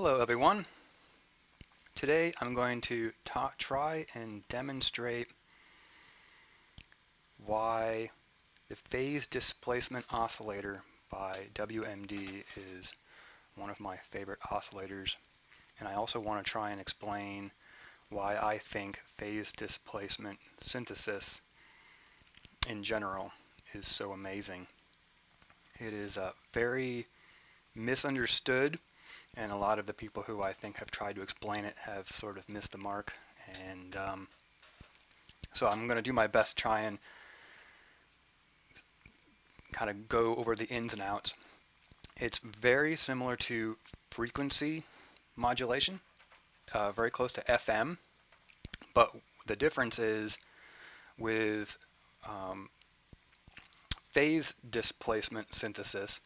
Hello everyone. Today I'm going to try and demonstrate why the phase displacement oscillator by WMD is one of my favorite oscillators, and I also want to try and explain why I think phase displacement synthesis in general is so amazing. It is very misunderstood, and a lot of the people who I think have tried to explain it have sort of missed the mark, and so I'm going to do my best to try and kind of go over the ins and outs. It's very similar to frequency modulation, very close to FM, but the difference is with phase displacement synthesis,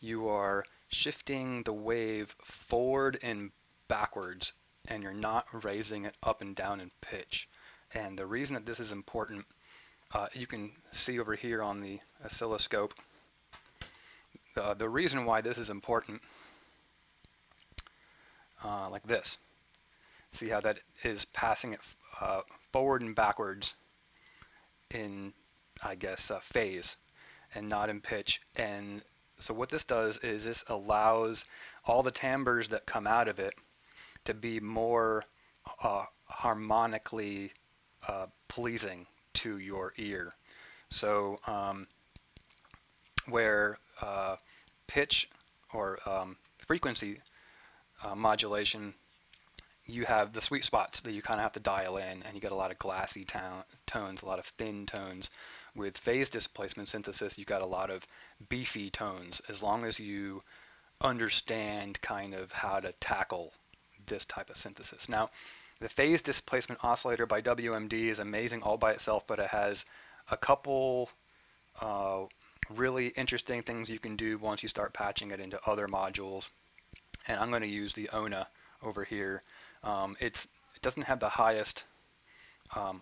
you are shifting the wave forward and backwards, and you're not raising it up and down in pitch. And the reason that this is important, you can see over here on the oscilloscope, the reason why this is important, like this. See how that is passing it forward and backwards in, I guess, phase and not in pitch. And so what this does is this allows all the timbres that come out of it to be more harmonically pleasing to your ear. So where pitch or frequency modulation, you have the sweet spots that you kind of have to dial in, and you get a lot of glassy tones, a lot of thin tones. With phase displacement synthesis, you got a lot of beefy tones, as long as you understand kind of how to tackle this type of synthesis. Now, the phase displacement oscillator by WMD is amazing all by itself, but it has a couple really interesting things you can do once you start patching it into other modules. And I'm going to use the ONA over here. It doesn't have the highest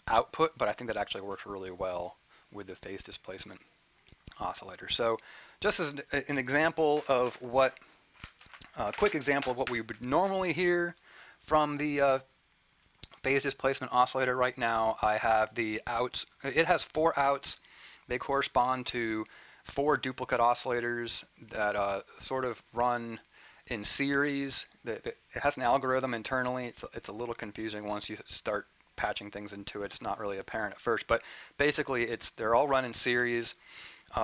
output, but I think that actually works really well with the phase displacement oscillator. So just as an example of what, a quick example of what we would normally hear from the phase displacement oscillator right now, I have the outs. It has 4 outs. They correspond to 4 duplicate oscillators that sort of run in series. It has an algorithm internally. It's a little confusing once you start patching things into it. It's not really apparent at first, but basically they're all run in series.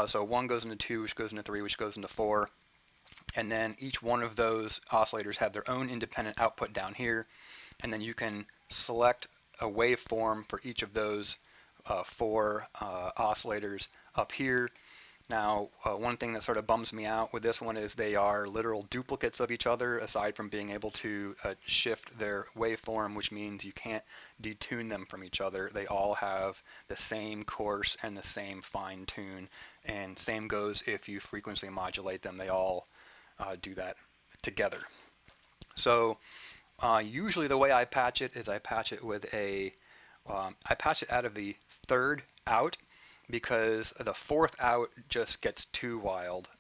So 1 goes into 2, which goes into 3, which goes into 4, and then each one of those oscillators have their own independent output down here, and then you can select a waveform for each of those 4 oscillators up here. Now, one thing that sort of bums me out with this one is they are literal duplicates of each other, aside from being able to shift their waveform, which means you can't detune them from each other. They all have the same coarse and the same fine tune, and same goes if you frequency modulate them. They all do that together. So usually the way I patch it is I patch it with I patch it out of the 3rd out, because the 4th out just gets too wild,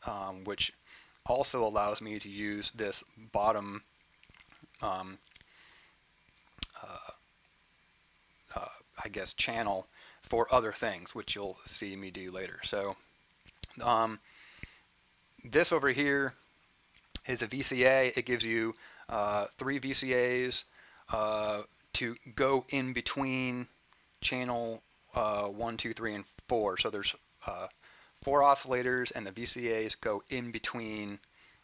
which also allows me to use this bottom I guess channel for other things, which you'll see me do later. So this over here is a VCA. It gives you 3 VCAs to go in between channel 1, 2, 3, and 4. So there's 4 oscillators, and the VCAs go in between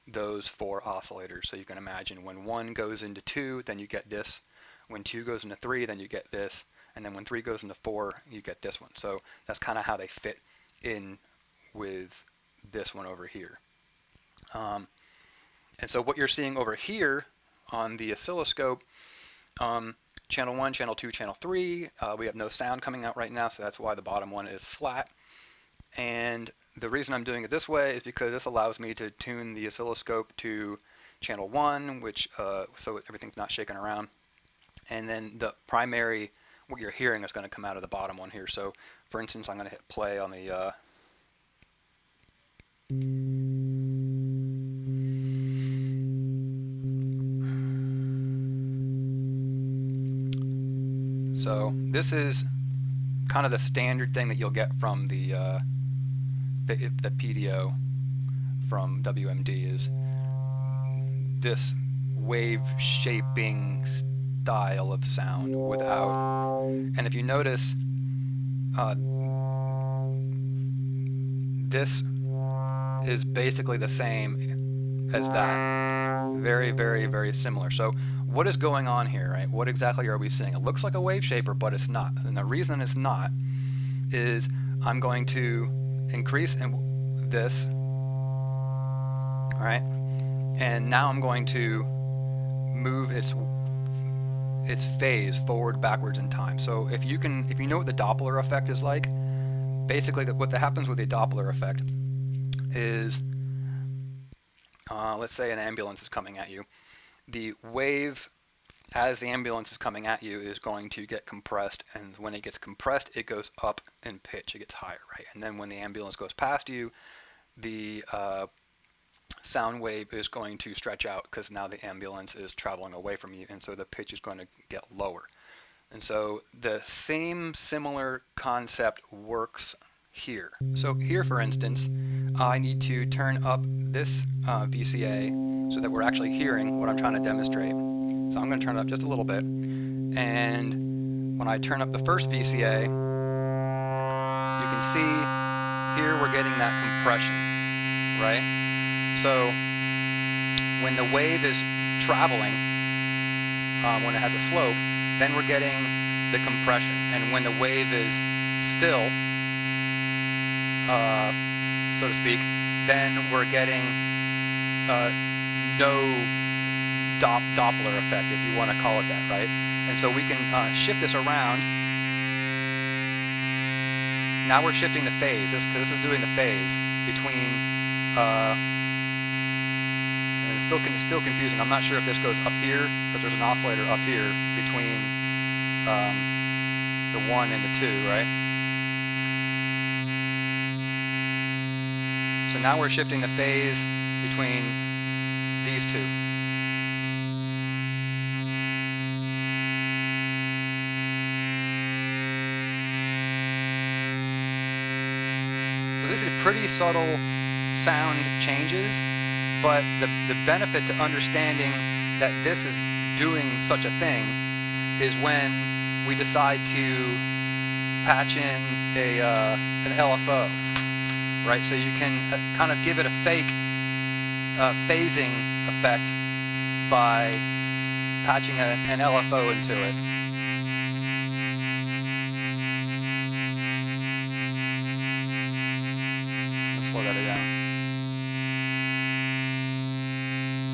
those 4 oscillators. So you can imagine when 1 goes into 2, then you get this. When 2 goes into 3, then you get this. And then when 3 goes into 4, you get this one. So that's kind of how they fit in with this one over here. And so what you're seeing over here on the oscilloscope, channel 1, channel 2, channel 3, we have no sound coming out right now, so that's why the bottom one is flat. And the reason I'm doing it this way is because this allows me to tune the oscilloscope to channel 1, which so everything's not shaking around. And then the primary, what you're hearing, is going to come out of the bottom one here. So for instance, I'm going to hit play on the So this is kind of the standard thing that you'll get from the PDO from WMD, is this wave shaping style of sound without. And if you notice, this is basically the same as that. Very, very, very similar. So what is going on here, right? What exactly are we seeing? It looks like a wave shaper, but it's not. And the reason it's not is I'm going to increase this, all right? And now I'm going to move its phase forward, backwards in time. So if you know what the Doppler effect is like, basically what happens with the Doppler effect is, let's say an ambulance is coming at you. The wave, as the ambulance is coming at you, is going to get compressed, and when it gets compressed, it goes up in pitch, it gets higher, right? And then when the ambulance goes past you, the sound wave is going to stretch out because now the ambulance is traveling away from you, and so the pitch is going to get lower. And so the same similar concept works here. So here, for instance, I need to turn up this VCA so that we're actually hearing what I'm trying to demonstrate. So I'm going to turn it up just a little bit, and when I turn up the first VCA, you can see here we're getting that compression, right? So when the wave is traveling, when it has a slope, then we're getting the compression. And when the wave is still, so to speak, then we're getting no Doppler effect, if you want to call it that, right? And so we can shift this around. Now we're shifting the phase. This is doing the phase between, and it's still confusing. I'm not sure if this goes up here, but there's an oscillator up here between the 1 and the 2, right? So now we're shifting the phase between these two. So this is pretty subtle sound changes, but the benefit to understanding that this is doing such a thing is when we decide to patch in an LFO, right? So you can kind of give it a fake phasing effect by patching an LFO into it. Let's slow that down.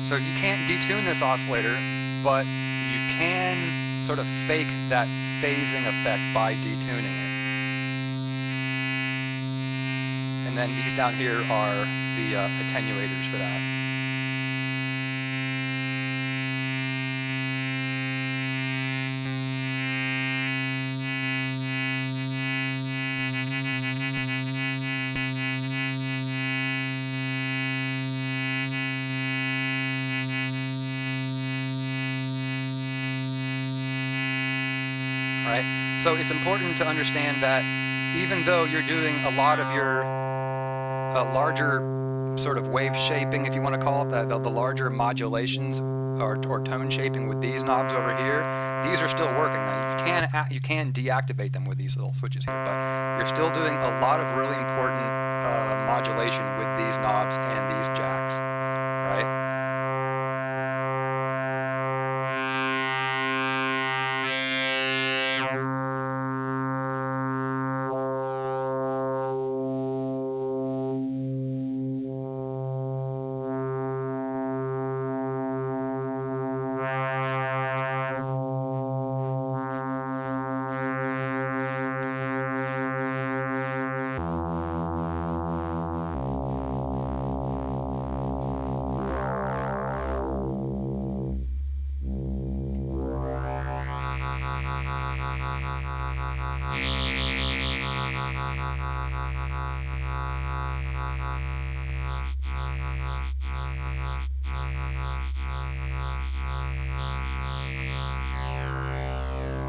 So you can't detune this oscillator, but you can sort of fake that phasing effect by detuning it. And then these down here are the attenuators for that. Right? So it's important to understand that even though you're doing a lot of your larger sort of wave shaping, if you want to call it that, the larger modulations or tone shaping with these knobs over here, these are still working. Now you can deactivate them with these little switches here, but you're still doing a lot of really important modulation with these knobs and these jacks, right?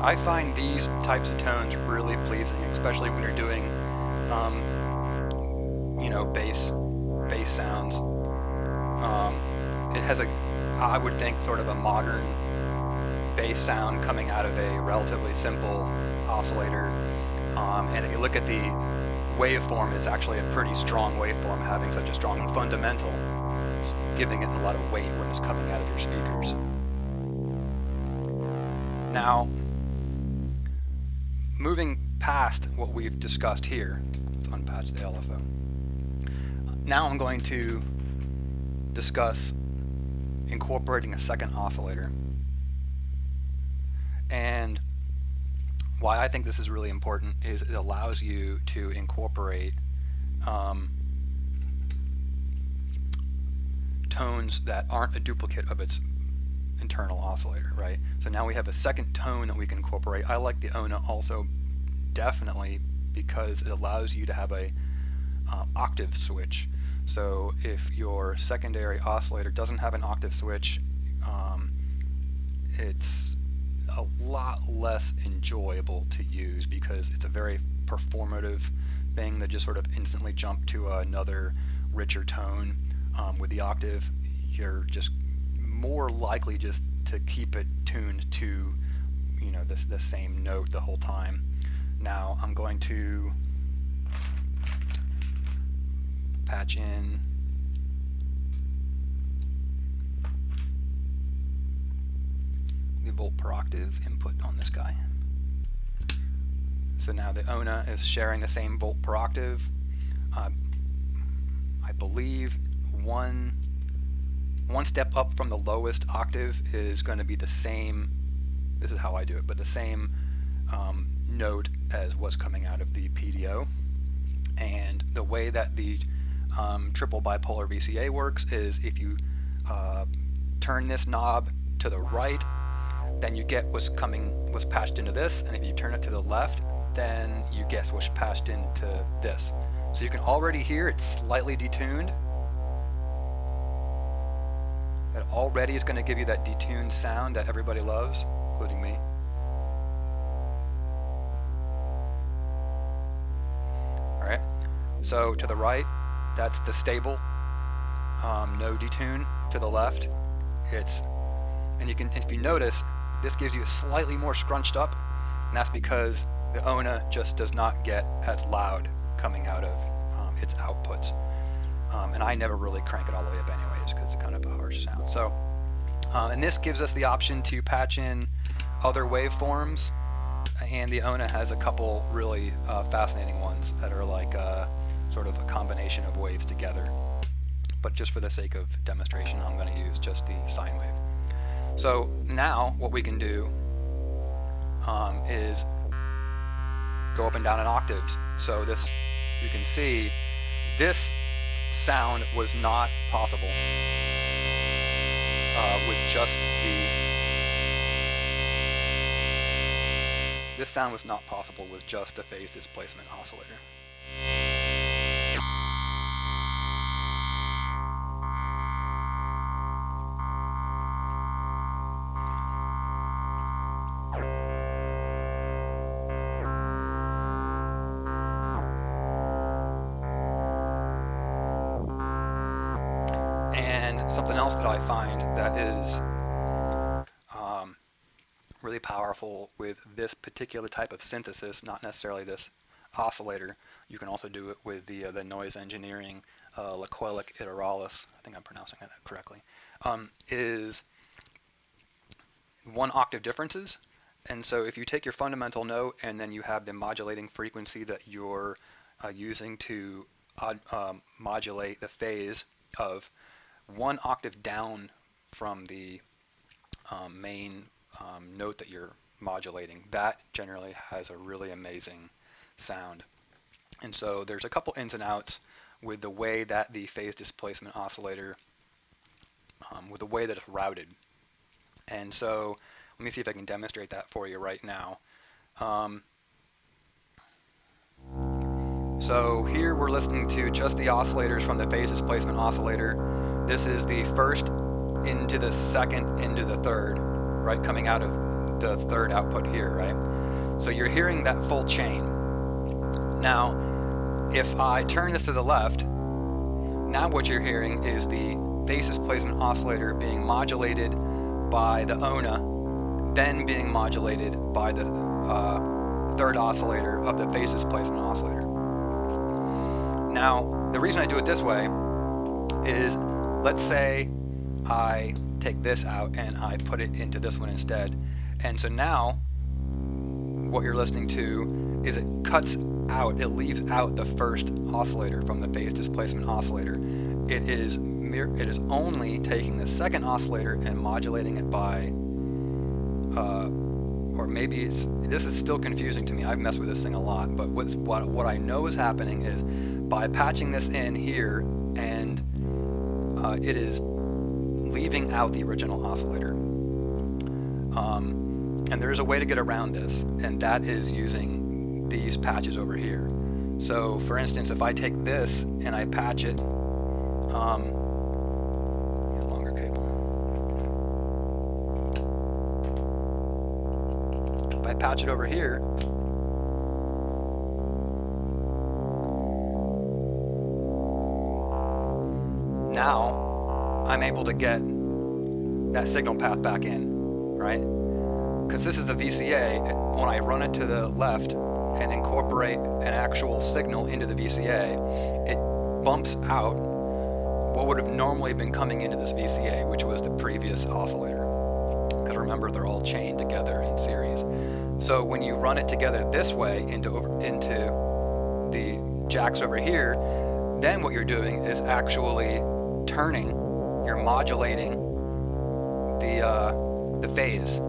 I find these types of tones really pleasing, especially when you're doing, you know, bass sounds. It has I would think, sort of a modern bass sound coming out of a relatively simple oscillator. And if you look at the waveform, it's actually a pretty strong waveform, having such a strong fundamental, giving it a lot of weight when it's coming out of your speakers. Now, moving past what we've discussed here, let's unpatch the LFO. Now I'm going to discuss incorporating a second oscillator. And why I think this is really important is it allows you to incorporate tones that aren't a duplicate of its internal oscillator, right? So now we have a second tone that we can incorporate. I like the ONA also definitely because it allows you to have a octave switch. So if your secondary oscillator doesn't have an octave switch, it's a lot less enjoyable to use because it's a very performative thing that just sort of instantly jump to another richer tone. With the octave, you're just more likely just to keep it tuned to, you know, the same note the whole time. Now I'm going to patch in the volt per octave input on this guy. So now the ONA is sharing the same volt per octave. I believe one step up from the lowest octave is going to be the same, this is how I do it, but the same note as what's coming out of the PDO. And the way that the triple bipolar VCA works is if you turn this knob to the right, then you get what's patched into this, and if you turn it to the left, then you guess what's patched into this. So you can already hear it's slightly detuned. That already is going to give you that detuned sound that everybody loves, including me. Alright, so to the right, that's the stable, no detune. To the left, and you can, if you notice, this gives you a slightly more scrunched up, and that's because the ONA just does not get as loud coming out of its outputs. And I never really crank it all the way up anyways because it's kind of a harsh sound. So, and this gives us the option to patch in other waveforms, and the ONA has a couple really fascinating ones that are like sort of a combination of waves together. But just for the sake of demonstration, I'm going to use just the sine wave. So now what we can do is go up and down in octaves. So this, you can see, this sound was not possible with just this sound was not possible with just a phase displacement oscillator. And something else that I find that is really powerful with this particular type of synthesis, not necessarily this oscillator, you can also do it with the noise engineering Laquelic iteralis, I think I'm pronouncing that correctly, is 1 octave differences. And so if you take your fundamental note and then you have the modulating frequency that you're using to modulate the phase of 1 octave down from the main note that you're modulating, that generally has a really amazing sound. And so there's a couple ins and outs with the way that the phase displacement oscillator, with the way that it's routed. And so let me see if I can demonstrate that for you right now. So here we're listening to just the oscillators from the phase displacement oscillator. This is the first into the second into the third, right, coming out of the third output here, right? So you're hearing that full chain. Now, if I turn this to the left, now what you're hearing is the phase displacement oscillator being modulated by the ONA, then being modulated by the third oscillator of the phase displacement oscillator. Now, the reason I do it this way is, let's say I take this out and I put it into this one instead. And so now what you're listening to is it cuts out, it leaves out the first oscillator from the phase displacement oscillator. It is only taking the second oscillator and modulating it by, or maybe this is still confusing to me. I've messed with this thing a lot, but what I know is happening is by patching this in here, and it is leaving out the original oscillator. And there's a way to get around this, and that is using these patches over here. So for instance, if I take this and I patch it, get a longer cable. If I patch it over here, now I'm able to get that signal path back in, right? Because this is a VCA, when I run it to the left and incorporate an actual signal into the VCA, it bumps out what would have normally been coming into this VCA, which was the previous oscillator. Because remember, they're all chained together in series. So when you run it together this way into the jacks over here, then what you're doing is actually turning, you're modulating the phase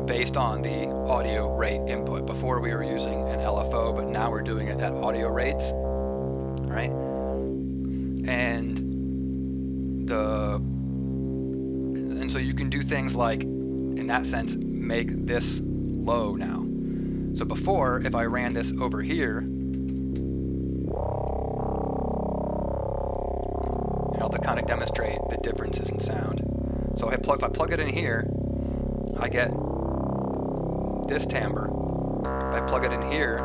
based on the audio rate input. Before we were using an LFO, but now we're doing it at audio rates, right? And so you can do things like, in that sense, make this low now. So before, if I ran this over here, to kind of demonstrate the differences in sound. So if I plug it in here, I get this timbre. If I plug it in here,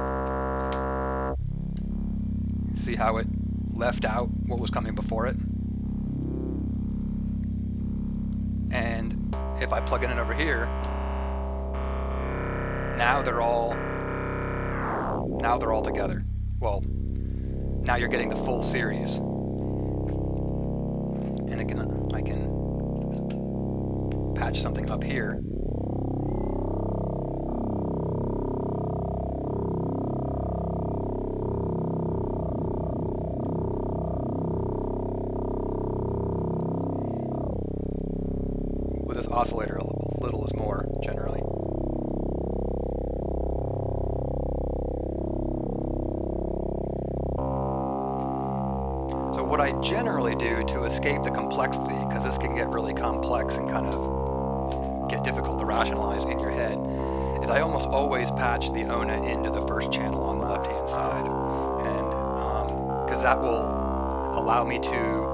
see how it left out what was coming before it? And if I plug it in over here, now they're all together. Well, now you're getting the full series. And I can patch something up here. With this oscillator, a little is more generally. So what I generally do to escape the complexity, because this can get really complex and kind of get difficult to rationalize in your head, is I almost always patch the ONA into the first channel on the left-hand side, and because that will allow me to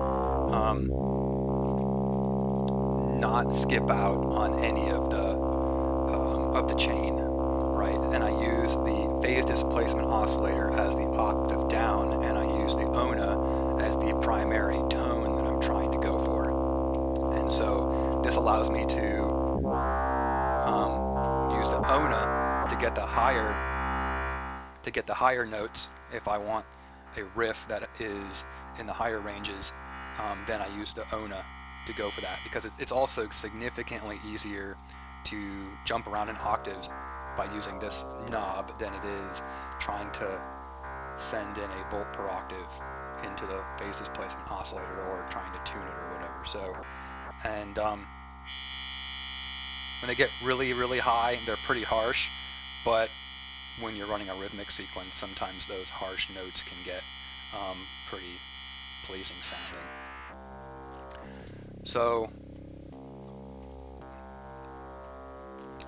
not skip out on any of the chain, right? And I use the phase displacement oscillator as the octave down, and I use the ONA as the primary tone that I'm trying to go for. And so this allows me to use the ONA to get the higher notes. If I want a riff that is in the higher ranges, then I use the ONA to go for that, because it's also significantly easier to jump around in octaves by using this knob than it is trying to send in a volt per octave into the phase displacement oscillator or trying to tune it or whatever. So, and when they get really, really high, they're pretty harsh, but when you're running a rhythmic sequence, sometimes those harsh notes can get pretty pleasing sounding. So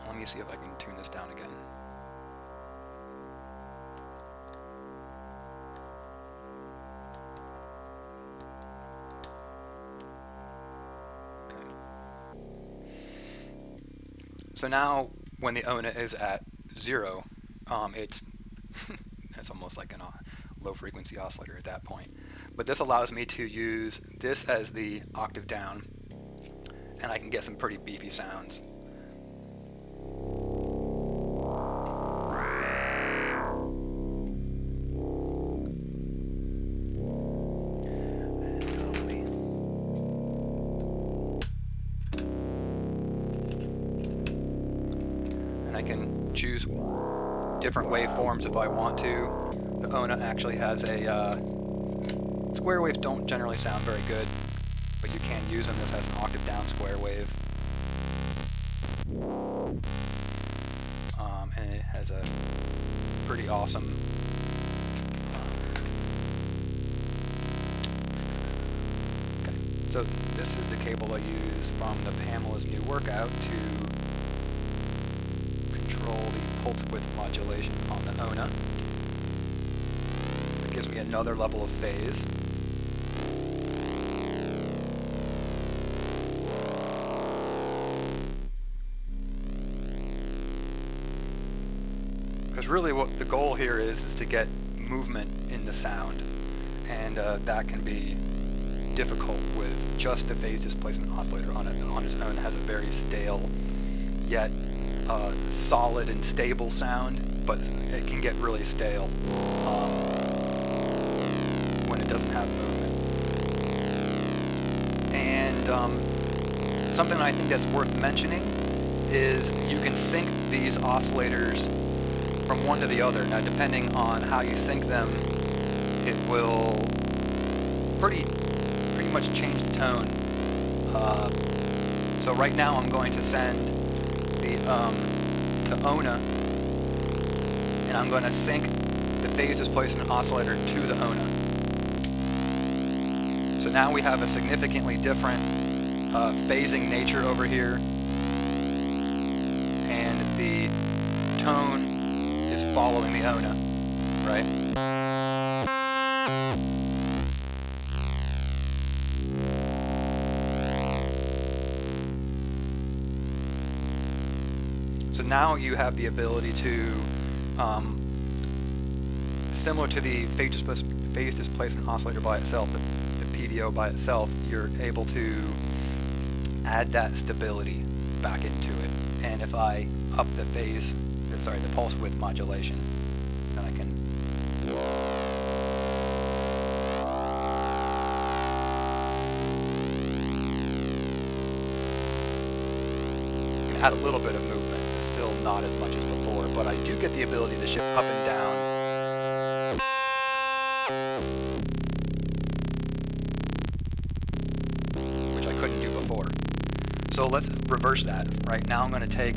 let me see if I can tune this down again. So So now when the ONA is at 0, it's it's almost like a low frequency oscillator at that point. But this allows me to use this as the octave down, and I can get some pretty beefy sounds. And I can choose different waveforms if I want to. The ONA actually has a square waves don't generally sound very good, but you can use them. This has an octave down square wave, and it has a pretty awesome okay. So this is the cable I use from the Pamela's new workout to control the pulse width modulation on the ONA. It gives me another level of phase. Because really what the goal here is to get movement in the sound, and that can be difficult with just the phase displacement oscillator on its own. It has a very stale yet solid and stable sound, but it can get really stale when it doesn't have movement. And something I think that's worth mentioning is you can sync these oscillators from one to the other. Now, depending on how you sync them, it will pretty much change the tone. So right now I'm going to send the ONA, and I'm going to sync the phase displacement oscillator to the ONA. So now we have a significantly different phasing nature over here, and the tone is following the ONA, right? So now you have the ability to, similar to the phase displacement oscillator by itself, the PDO by itself, you're able to add that stability back into it. And if I up the the pulse width modulation, then I can add a little bit of movement. Still not as much as before, but I do get the ability to shift up and down. Which I couldn't do before. So let's reverse that. Right now I'm going to take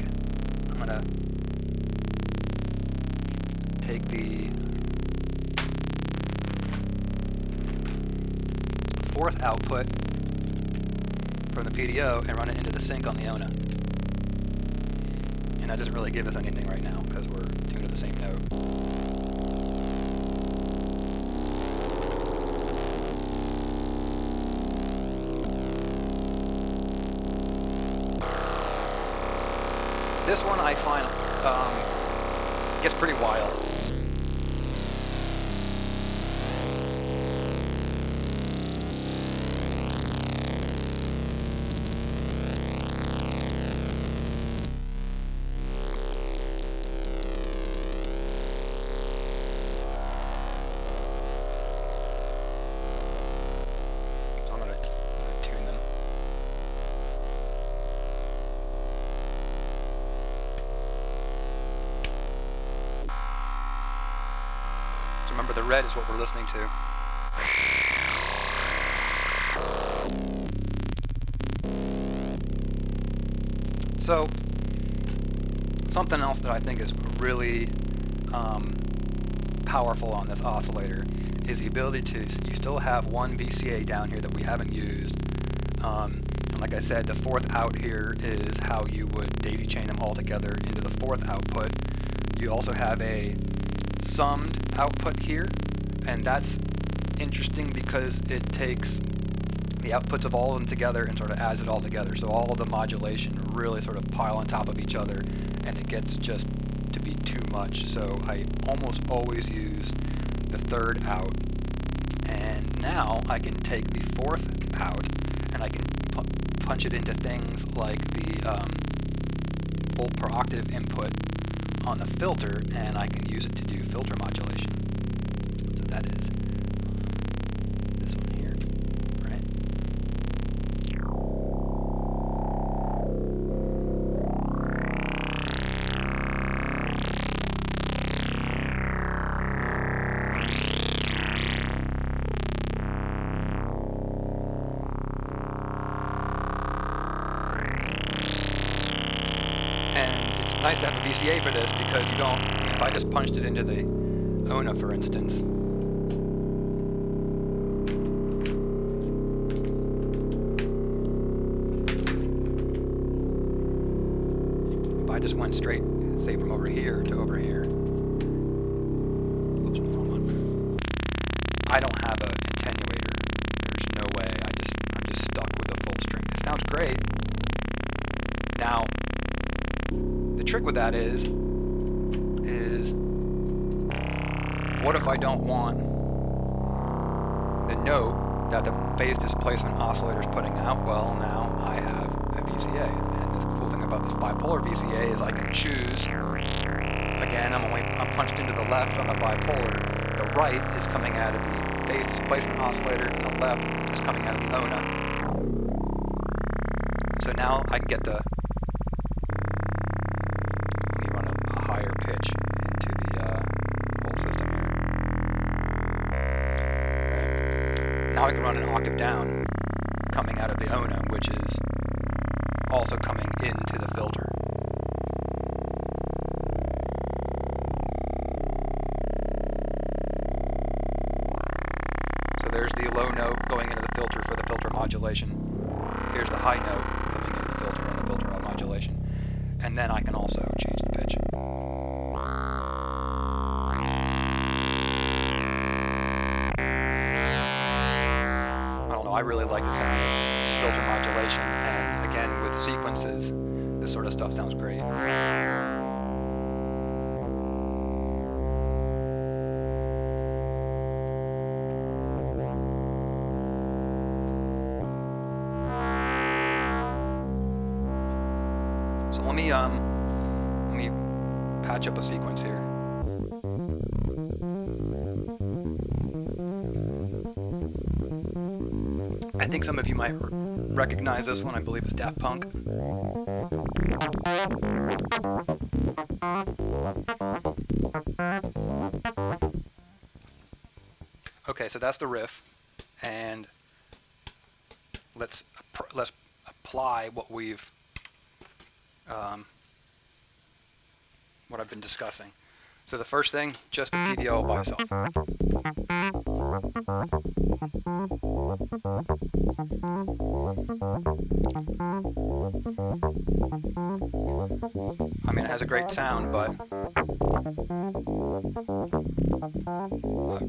the fourth output from the PDO and run it into the sync on the ONA. And that doesn't really give us anything right now because we're tuned to the same note. This one I find gets pretty wild. Remember, the red is what we're listening to. So, something else that I think is really powerful on this oscillator is the ability to, you still have one VCA down here that we haven't used. And like I said, the fourth out here is how you would daisy chain them all together into the fourth output. You also have a summed output here, and that's interesting because it takes the outputs of all of them together and sort of adds it all together. So all of the modulation really sort of pile on top of each other, and it gets just to be too much. So I almost always use the third out, and now I can take the fourth out and I can punch it into things like the volt per octave input on the filter, and I can use it to do filter modulation. So that is this one here, right? And it's nice to have a VCA for this because you don't, if I just punched it into the ONA, for instance, if I just went straight, say from over here to over here, oops, wrong one. I don't have an attenuator. There's no way. I'm just stuck with a full string. It sounds great. Now, the trick with that is what if I don't want the note that the phase displacement oscillator is putting out? Well, now I have a VCA, and the cool thing about this bipolar VCA is I can choose. Again, I'm punched into the left on the bipolar. The right is coming out of the phase displacement oscillator, and the left is coming out of the ONA. So now I can get the. Let me run a higher pitch into the whole system here. Right. Now I can run an octave down, coming out of the ONA, which is also coming into the filter. So there's the low note going into the filter for the filter modulation. Here's the high note coming into the filter on the filter modulation. And then I can also change the pitch. I don't know, I really like the sound of filter modulation, and again, with sequences, this sort of stuff sounds great. So let me patch up a sequence here. I think some of you might recognize this one. I believe it's Daft Punk. Okay, so that's the riff, and let's apply what we've what I've been discussing. So the first thing, just the PDO by itself. I mean, it has a great sound, but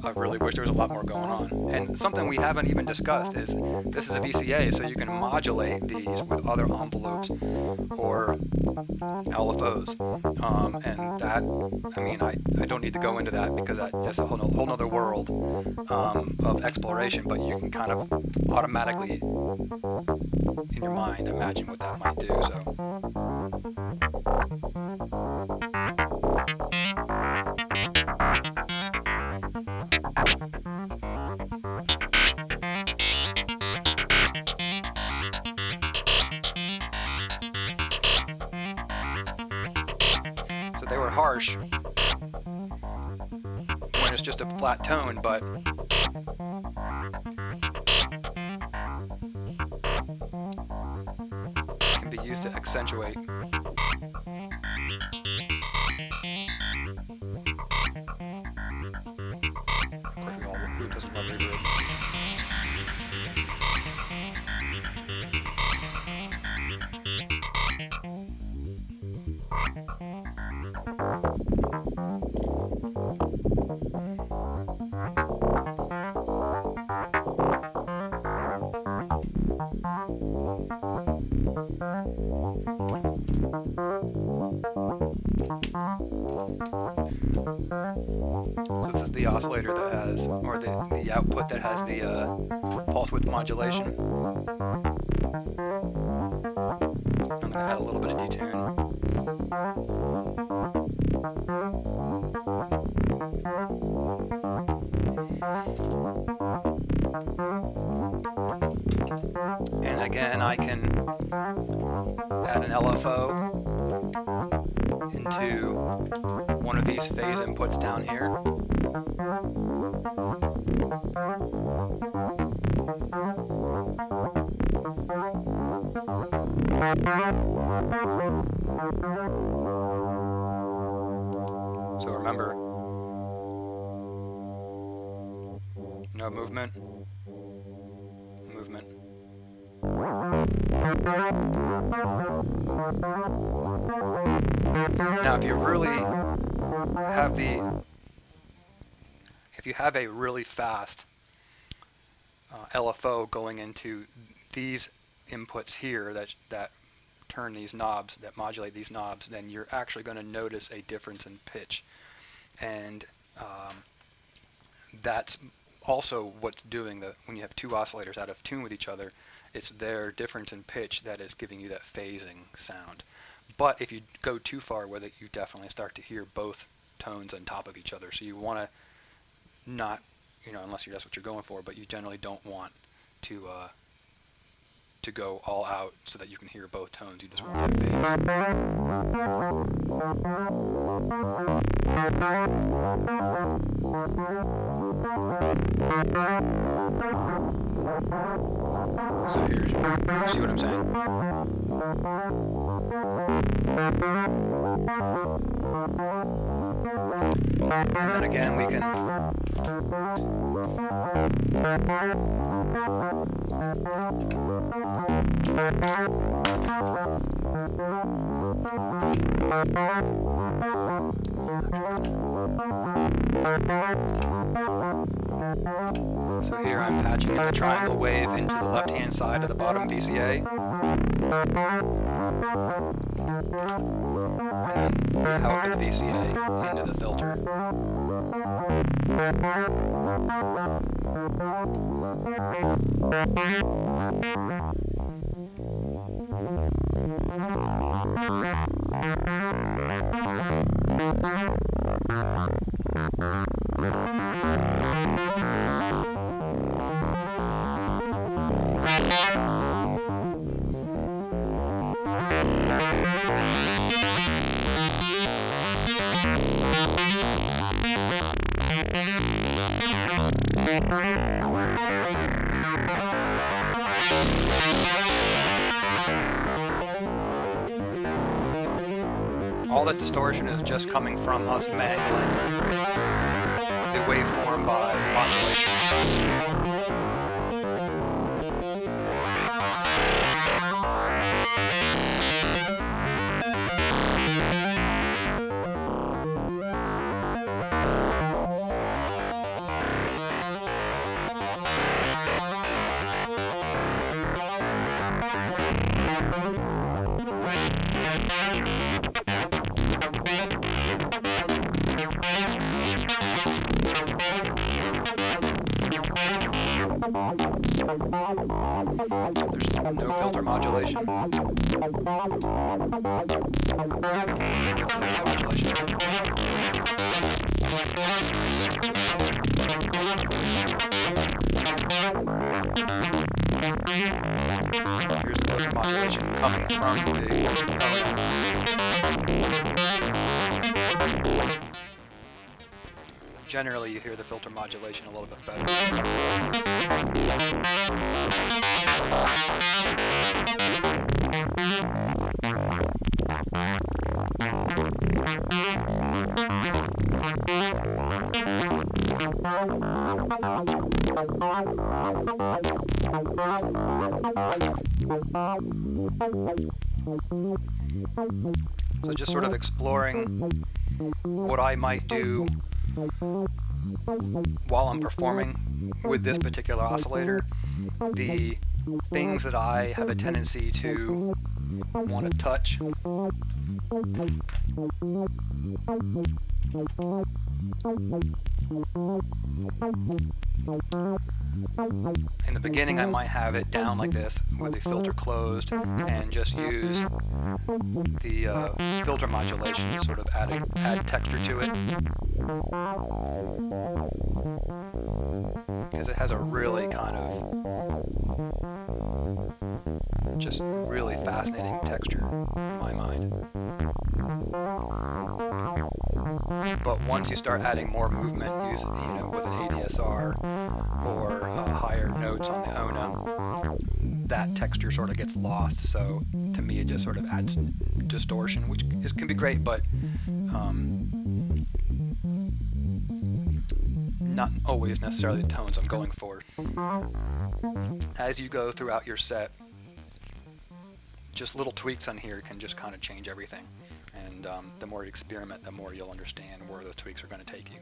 I really wish there was a lot more going on. And something we haven't even discussed is this is a VCA, so you can modulate these with other envelopes or LFOs. And that, I mean, I don't need to go into that because that's a whole nother world of exploration, but you can kind of automatically, in your mind, imagine what that might do. So they were harsh when it's just a flat tone, but can be used to accentuate. Of course, who doesn't love reverb? So this is the oscillator that has, or the output that has the pulse width modulation. I'm going to add a little bit of detune. And again, I can add an LFO into one of these phase inputs down here. So remember, no movement, movement. Now if you really have if you have a really fast LFO going into these inputs here that turn these knobs, that modulate these knobs, then you're actually going to notice a difference in pitch. And that's also what's doing when you have two oscillators out of tune with each other, it's their difference in pitch that is giving you that phasing sound. But if you go too far with it, you definitely start to hear both tones on top of each other. So you want to not, unless that's what you're going for, but you generally don't want to go all out so that you can hear both tones. You just want that phase. So here, you see what I'm saying? And then again, we can so here I'm patching in the triangle wave into the left-hand side of the bottom VCA. And then the out of the VCA into the filter. All that distortion is just coming from us mangling the waveform by modulation. There's no filter modulation. Here's the filter modulation coming from the Generally, you hear the filter modulation a little bit better. So just sort of exploring what I might do while I'm performing with this particular oscillator, the things that I have a tendency to want to touch. In the beginning I might have it down like this with the filter closed and just use the filter modulation to sort of add texture to it, because it has a really kind of just really fascinating texture in my mind. But once you start adding more movement, with an ADSR or higher notes on the ONA, that texture sort of gets lost. So to me, it just sort of adds distortion, which can be great, but not always necessarily the tones I'm going for. As you go throughout your set, just little tweaks on here can just kind of change everything. And the more you experiment, the more you'll understand where those tweaks are going to take you.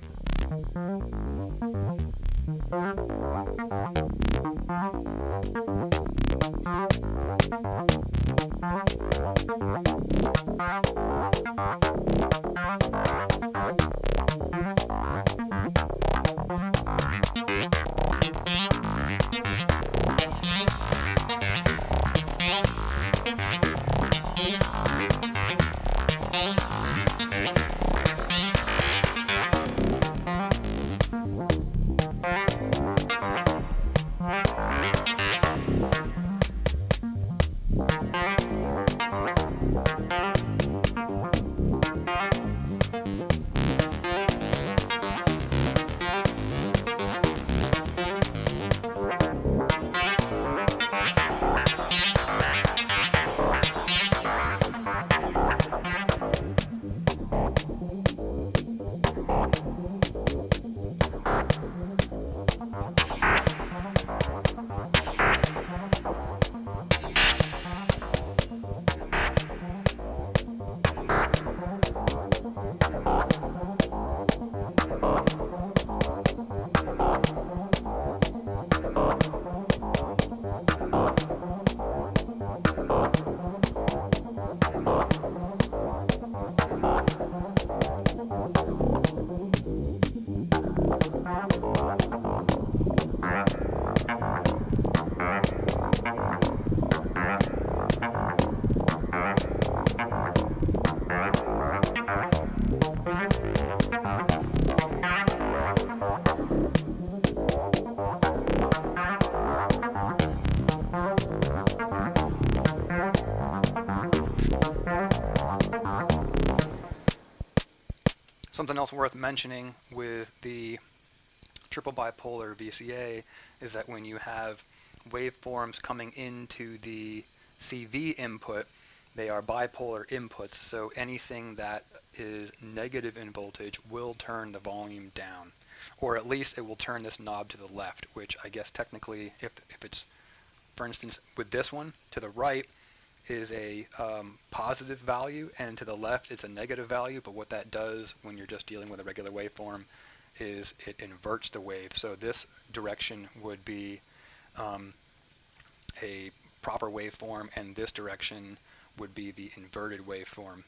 Something else worth mentioning with the triple bipolar VCA is that when you have waveforms coming into the CV input, they are bipolar inputs, so anything that is negative in voltage will turn the volume down, or at least it will turn this knob to the left, which I guess technically, if it's, for instance, with this one, to the right is a positive value, and to the left it's a negative value, but what that does when you're just dealing with a regular waveform is it inverts the wave. So this direction would be a proper waveform, and this direction would be the inverted waveform.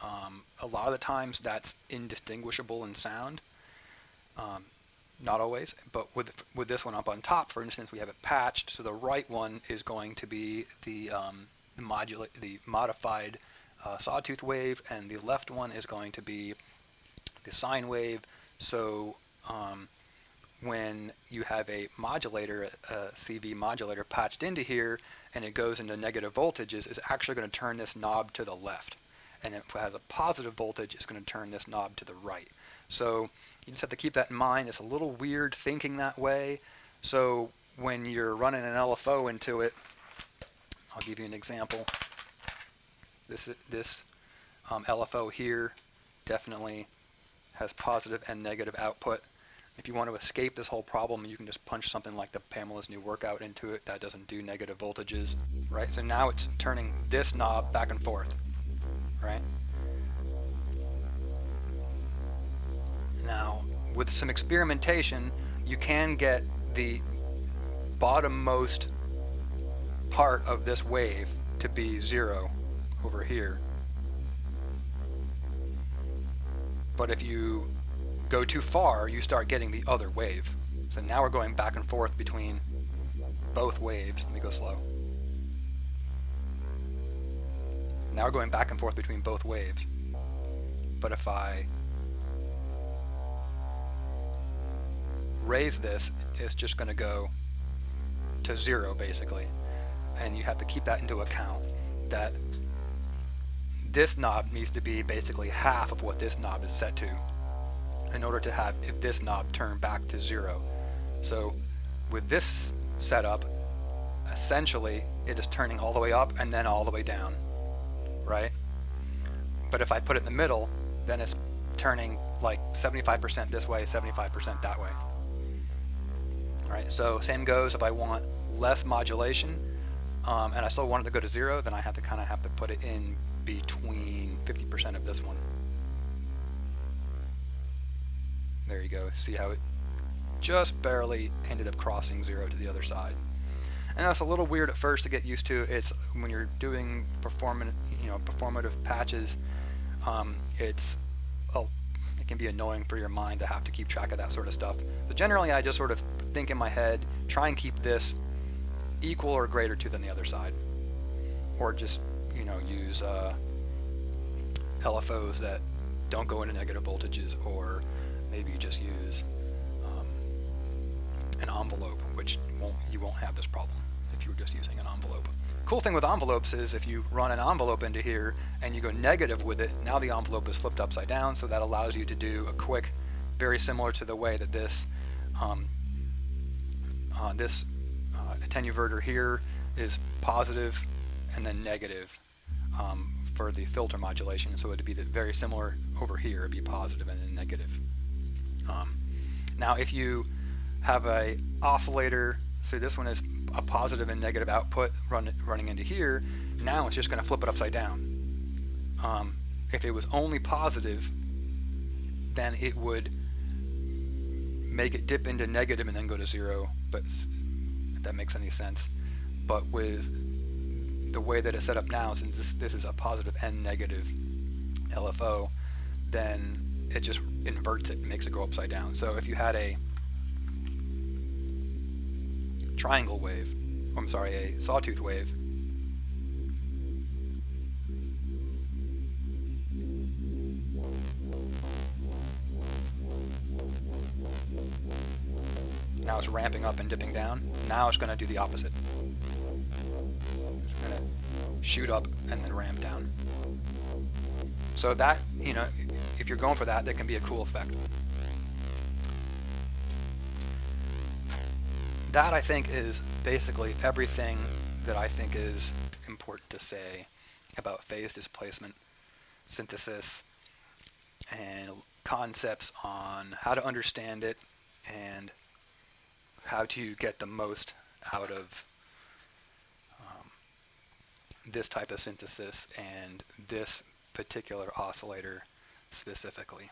A lot of the times that's indistinguishable in sound. Not always, but with this one up on top, for instance, we have it patched, so the right one is going to be the modified sawtooth wave, and the left one is going to be the sine wave. So when you have a modulator, a CV modulator patched into here, and it goes into negative voltages, it's actually going to turn this knob to the left. And if it has a positive voltage, it's going to turn this knob to the right. So you just have to keep that in mind. It's a little weird thinking that way. So when you're running an LFO into it, I'll give you an example. This LFO here definitely has positive and negative output. If you want to escape this whole problem, you can just punch something like the Pamela's New Workout into it. That doesn't do negative voltages, right? So now it's turning this knob back and forth, right? Now, with some experimentation, you can get the bottommost part of this wave to be 0 over here. But if you go too far, you start getting the other wave. So now we're going back and forth between both waves. Let me go slow. Now we're going back and forth between both waves. But if I raise this, it's just going to go to 0 basically. And you have to keep that into account, that this knob needs to be basically half of what this knob is set to in order to have this knob turn back to 0. So with this setup, essentially it is turning all the way up and then all the way down, right? But if I put it in the middle, then it's turning like 75% this way, 75% that way. All right, so same goes if I want less modulation, and I still want it to go to 0, then I have to put it in between 50% of this one. There you go. See how it just barely ended up crossing 0 to the other side. And that's a little weird at first to get used to. It's when you're doing performative patches, it can be annoying for your mind to have to keep track of that sort of stuff. But generally, I just sort of think in my head, try and keep this equal or greater to than the other side, or just use LFOs that don't go into negative voltages, or maybe you just use an envelope, which you won't have this problem if you were just using an envelope. Cool thing with envelopes is if you run an envelope into here and you go negative with it, now the envelope is flipped upside down, so that allows you to do a quick, very similar to the way that this attenuverter here is positive and then negative for the filter modulation. So it'd be very similar over here. It'd be positive and then negative. Now if you have a oscillator, so this one is a positive and negative output running into here, now it's just going to flip it upside down. If it was only positive, then it would make it dip into negative and then go to 0, but if that makes any sense. But with the way that it's set up now, since this is a positive and negative LFO, then it just inverts it and makes it go upside down. So if you had a triangle wave, a sawtooth wave, now it's ramping up and dipping down. Now it's going to do the opposite. It's going to shoot up and then ramp down. So that, if you're going for that, that can be a cool effect. That, I think, is basically everything that I think is important to say about phase displacement, synthesis, and concepts on how to understand it and how to get the most out of this type of synthesis and this particular oscillator specifically.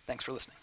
Thanks for listening.